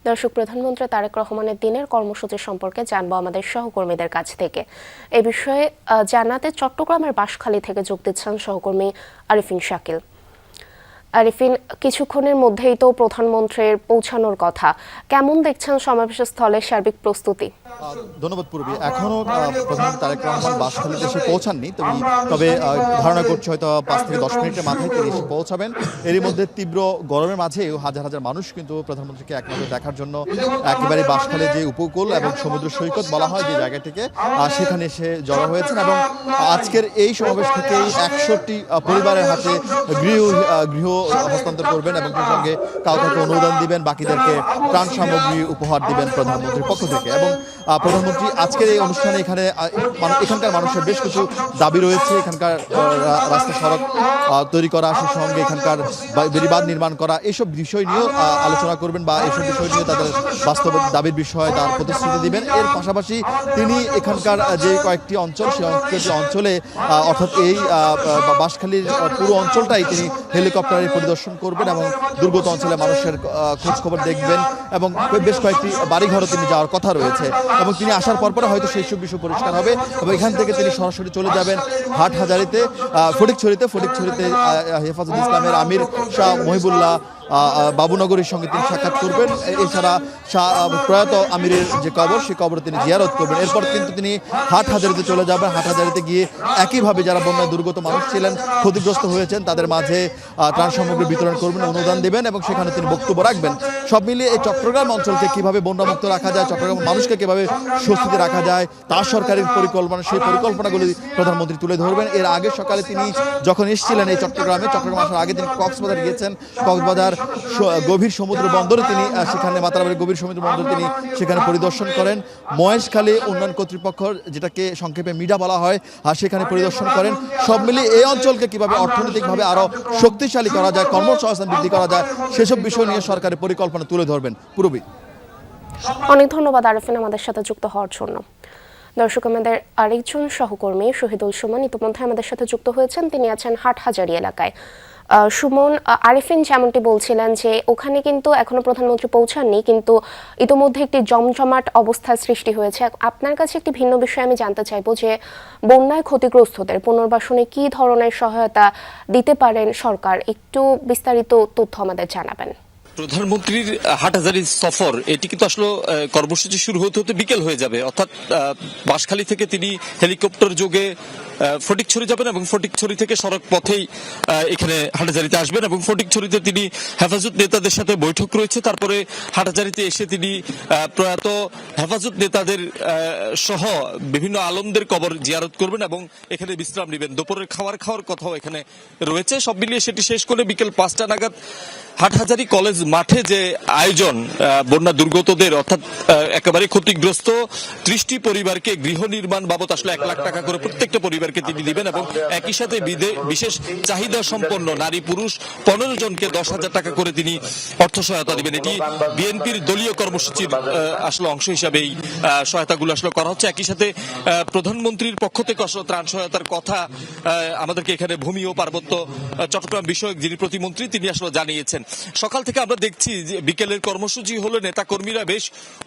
দর্শক, প্রধানমন্ত্রী তারেক রহমানের দিনের কর্মসূচি সম্পর্কে জানবো আমাদের সহকর্মীদের কাছ থেকে। এ বিষয়ে জানাতে চট্টগ্রামের বাঁশখালী থেকে যোগ দিচ্ছেন সহকর্মী আরিফিন শাকিল। আরিফিন, কিছুক্ষণের মধ্যেই তো প্রধানমন্ত্রীর পৌঁছানোর কথা, কেমন দেখছেন সমাবেশ স্থলের সার্বিক প্রস্তুতি? ধন্যবাদ পূর্বী। এখনো প্রধানমন্ত্রী তারেক রহমান বাঁশখালীতে এসে পৌঁছাননি, তবে ধারণা করছি হয়তো 5 থেকে 10 মিনিটের মাথায় তিনি এসে পৌঁছাবেন। এরই মধ্যে তীব্র গরমের মাঝেও হাজার হাজার মানুষ কিন্তু প্রধানমন্ত্রীকে এক নজর দেখার জন্য একেবারে বাঁশখালী যে উপকূল এবং সমুদ্র সৈকত বলা হয় যে জায়গাটিকে, সেখানে এসে জড়ো হয়েছেন। এবং আজকের এই সমাবেশ থেকেই 61টি পরিবারের হাতে গৃহ হস্তান্তর করবেন এবং সেই সঙ্গে কাউকে অনুদান দিবেন, বাকিদেরকে ত্রাণ সামগ্রী উপহার দিবেন প্রধানমন্ত্রীর পক্ষ থেকে। এবং প্রধানমন্ত্রী আজকের এই অনুষ্ঠানে এখানকার মানুষের বেশ কিছু দাবি রয়েছে। এখানকার রাস্তা সড়ক তৈরি করা, সেই সঙ্গে এখানকার বেড়িবাঁধ নির্মাণ করা, এসব বিষয় নিয়েও আলোচনা করবেন বা এসব বিষয় নিয়ে তাদের বাস্তব দাবির বিষয়ে তার প্রতিশ্রুতি দিবেন। এর পাশাপাশি তিনি এখানকার যে কয়েকটি অঞ্চল, সেই অঞ্চলে অর্থাৎ এই বাঁশখালীর পুরো অঞ্চলটাই তিনি হেলিকপ্টারে পরিদর্শন করবেন এবং দুর্গত অঞ্চলে মানুষের খোঁজ খবর দেখবেন এবং বেশ কয়েকটি বাড়িঘরও তিনি যাওয়ার কথা রয়েছে। এবং তিনি আসার পর হয়তো সেই সব বিষয় পরিষ্কার হবে এবং এখান থেকে তিনি সরাসরি চলে যাবেন হাটহাজারীতে, ফটিকছড়িতে হেফাজত ইসলামের আমির শাহ মহিবুল্লাহ বাবুনগরীর সঙ্গে তিনি সাক্ষাৎ করবেন। এছাড়া প্রয়াত আমিরের যে কবর, সেই কবর তিনি জিয়ারত করবেন। এরপর কিন্তু তিনি হাটহাজারীতে চলে যাবেন। হাটহাজারীতে গিয়ে একইভাবে যারা বন্যায় দুর্গত মানুষ ছিলেন, ক্ষতিগ্রস্ত হয়েছেন, তাদের মাঝে ত্রাণ সামগ্রী বিতরণ করবেন, অনুদান দেবেন এবং সেখানে তিনি বক্তব্য রাখবেন। সব মিলিয়ে এই চট্টগ্রাম অঞ্চলকে কীভাবে বন্যামুক্ত রাখা যায়, চট্টগ্রাম মানুষকে কীভাবে স্বস্তিতে রাখা যায়, তার সরকারের পরিকল্পনা, সেই পরিকল্পনাগুলি প্রধানমন্ত্রী তুলে ধরবেন। এর আগে সকালে তিনি যখন এসেছিলেন এই চট্টগ্রাম আসার আগে তিনি কক্সবাজার গিয়েছেন। কক্সবাজার গভীর সমুদ্র বন্দরে তিনি সেখানে মাতারাবাড়ি গভীর সমুদ্র বন্দর তিনি সেখানে পরিদর্শন করেন। মহেশখালী উন্নয়ন কর্তৃপক্ষ, যেটাকে সংক্ষেপে মিডা বলা হয়, সেখানে পরিদর্শন করেন। সব মিলিয়ে এই অঞ্চলকে কিভাবে অর্থনৈতিকভাবে আরো শক্তিশালী করা যায়, কর্মসংস্থান বৃদ্ধি করা যায়, সেসব বিষয় নিয়ে সরকারের পরিকল্পনা তুলে ধরবেন। পূর্বী, অনেক ধন্যবাদ আরিফিন আমাদের সাথে যুক্ত হওয়ার জন্য। দর্শক, আমাদের আরেকজন সহকর্মী শহীদুল সুমন ইতিমধ্যে আমাদের সাথে যুক্ত হয়েছেন। তিনি আছেন হাটহাজারী এলাকায়। সুমন, আরিফিন যেমনটি বলছিলেন যে ওখানে কিন্তু এখনো প্রধানমন্ত্রী পৌঁছাননি, কিন্তু ইতিমধ্যে একটি জমজমাট অবস্থার সৃষ্টি হয়েছে। আপনার কাছে একটি ভিন্ন বিষয় আমি জানতে চাইবো যে বন্যায় ক্ষতিগ্রস্তদের পুনর্বাসনে কি ধরনের সহায়তা দিতে পারেন সরকার, একটু বিস্তারিত তথ্য আমাদের জানাবেন। প্রধানমন্ত্রীর হাটহাজারী সফর, এটি কিন্তু আসলে কর্মসূচি শুরু হতে হতে বিকেল হয়ে যাবে। অর্থাৎ বাঁশখালী থেকে তিনি হেলিকপ্টার যোগে ফটিকছড়ি যাবেন এবং ফটিকছড়ি থেকে সড়ক পথেই এখানে হাটহাজারীতে আসবেন এবং ফটিকছড়িতে তিনি হেফাজত নেতাদের সাথে বৈঠক রয়েছে। তারপরে হাটহাজারীতে এসে তিনি প্রয়াত হেফাজত নেতাদের সহ বিভিন্ন আলমদের কবর জিয়ারত করবেন এবং এখানে বিশ্রাম নেবেন। দুপুরের খাওয়ার কথাও এখানে রয়েছে। সব মিলিয়ে সেটি শেষ করে বিকেল 5টা নাগাদ হাটহাজারী কলেজ মাঠে যে আয়োজন বন্যা দুর্গতদের, অর্থাৎ একেবারে ক্ষতিগ্রস্ত 30টি পরিবারকে গৃহ নির্মাণ বাবদ আসলে 1 লাখ টাকা করে প্রত্যেকটা পরিবারকে তিনি দিবেন এবং একই সাথে বিশেষ চাহিদা সম্পন্ন নারী পুরুষ 15 জনকে 10,000 টাকা করে তিনি অর্থ সহায়তা দিবেন। এটি বিএনপির দলীয় কর্মসূচির আসলে অংশ হিসাবে এই সহায়তাগুলো আসলে করা হচ্ছে। একই সাথে প্রধানমন্ত্রীর পক্ষ থেকে আসলে ত্রাণ সহায়তার কথা আমাদেরকে এখানে ভূমি ও পার্বত্য চট্টগ্রাম বিষয়ক যিনি প্রতিমন্ত্রী তিনি আসলে জানিয়েছেন। সকাল থেকে আমরা দেখছি যে বিকেলের কর্মসূচি হলো নেতা কর্মীরা বেশ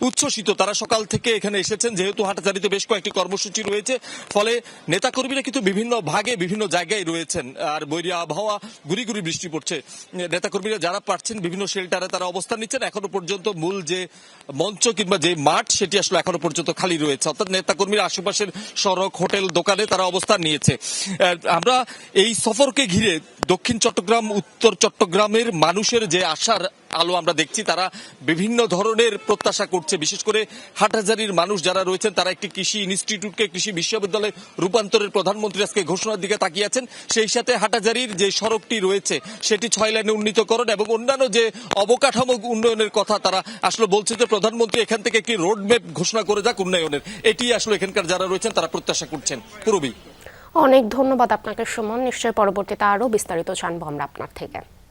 উচ্ছ্বসিত। তারা সকাল থেকে এখানে এসেছেন, যেহেতু হাটহাজারীতে বেশ কয়েকটি কর্মসূচি রয়েছে, ফলে নেতা কর্মীরা কিন্তু বিভিন্ন ভাগে বিভিন্ন জায়গায় রয়েছেন। আর বৈরী আবহাওয়া, গুড়ি গুড়ি বৃষ্টি পড়ছে। নেতা কর্মীরা যারা পারছেন বিভিন্ন শেল্টারে তারা অবস্থান নিচ্ছেন। এখনো পর্যন্ত মূল যে মঞ্চ কিংবা যে মাঠ সেটি আসলে এখনো পর্যন্ত খালি রয়েছে। অর্থাৎ নেতা কর্মীরা আশেপাশের সড়ক, হোটেল, দোকানে তারা অবস্থান নিয়েছে। আমরা এই সফরকে ঘিরে দক্ষিণ চট্টগ্রাম, উত্তর চট্টগ্রামের মানুষের যে আশার আলো আমরা দেখছি, তারা বিভিন্ন ধরনের প্রত্যাশা করছে। বিশেষ করে হাটহাজারীর মানুষ যারা রয়েছেন তারা একটি কৃষি ইনস্টিটিউটকে কৃষি বিশ্ববিদ্যালয়ে রূপান্তরের প্রধানমন্ত্রীর আজকে ঘোষণার দিকে তাকিয়ে আছেন। সেই সাথে হাটহাজারীর যে সড়কটি রয়েছে সেটি 6 লেনে উন্নীতকরণ এবং অন্যান্য যে অবকাঠামো উন্নয়নের কথা তারা আসলে বলছে যে প্রধানমন্ত্রী এখান থেকে একটি রোড ম্যাপ ঘোষণা করে যাক উন্নয়নের। এটি আসলে এখানকার যারা রয়েছেন তারা প্রত্যাশা করছেন। পূরবী, অনেক ধন্যবাদ আপনাকে সুমন। নিশ্চয়ই পরবর্তীতে আরো বিস্তারিত জানবো আমরা আপনার থেকে।